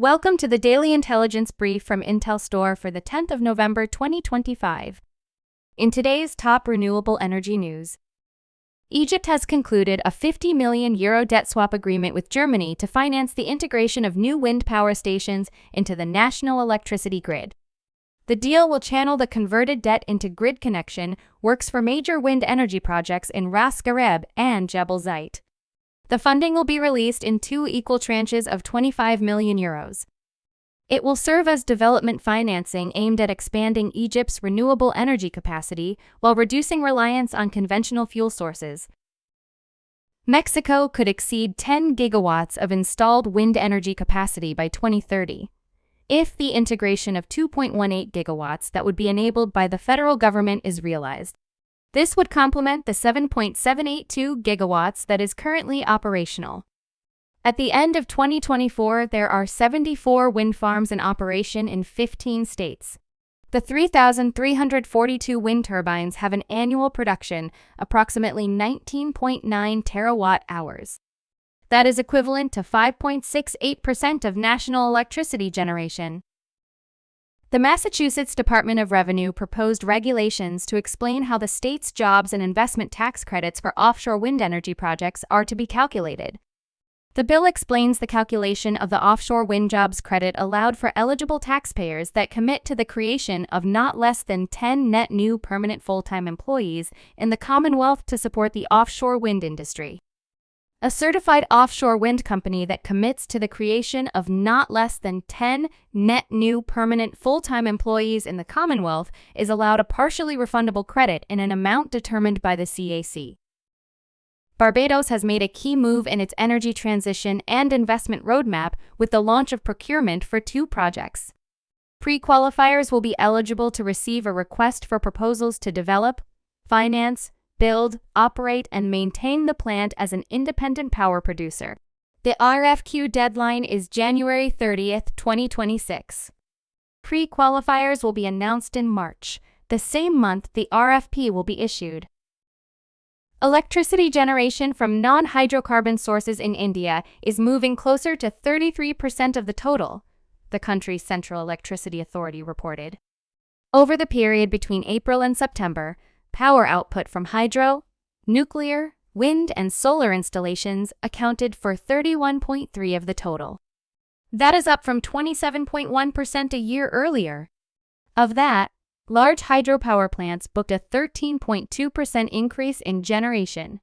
Welcome to the Daily Intelligence Brief from IntelStor for the 10th of November 2025. In today's top renewable energy news, Egypt has concluded a €50 million debt swap agreement with Germany to finance the integration of new wind power stations into the national electricity grid. The deal will channel the converted debt into grid connection works for major wind energy projects in Ras Ghareb and Jebel Zayt. The funding will be released in two equal tranches of €25 million. It will serve as development financing aimed at expanding Egypt's renewable energy capacity while reducing reliance on conventional fuel sources. Mexico could exceed 10 gigawatts of installed wind energy capacity by 2030. If the integration of 2.18 gigawatts that would be enabled by the federal government is realized. This would complement the 7.782 gigawatts that is currently operational. At the end of 2024, there are 74 wind farms in operation in 15 states. The 3,342 wind turbines have an annual production approximately 19.9 terawatt-hours. That is equivalent to 5.68% of national electricity generation. The Massachusetts Department of Revenue proposed regulations to explain how the state's jobs and investment tax credits for offshore wind energy projects are to be calculated. The bill explains the calculation of the offshore wind jobs credit allowed for eligible taxpayers that commit to the creation of not less than 10 net new permanent full-time employees in the Commonwealth to support the offshore wind industry. A certified offshore wind company that commits to the creation of not less than 10 net new permanent full-time employees in the Commonwealth is allowed a partially refundable credit in an amount determined by the CAC. Barbados has made a key move in its energy transition and investment roadmap with the launch of procurement for two projects. Pre-qualifiers will be eligible to receive a request for proposals to develop, finance, build, operate, and maintain the plant as an independent power producer. The RFQ deadline is January 30th, 2026. Pre-qualifiers will be announced in March. The same month, the RFP will be issued. Electricity generation from non-hydrocarbon sources in India is moving closer to 33% of the total, the country's Central Electricity Authority reported. Over the period between April and September, power output from hydro, nuclear, wind, and solar installations accounted for 31.3% of the total. That is up from 27.1% a year earlier. Of that, large hydropower plants booked a 13.2% increase in generation.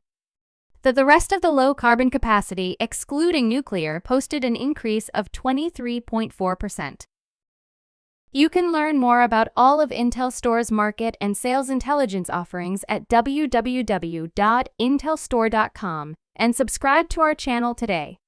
The rest of the low-carbon capacity, excluding nuclear, posted an increase of 23.4%. You can learn more about all of IntelStor's market and sales intelligence offerings at www.intelstor.com and subscribe to our channel today.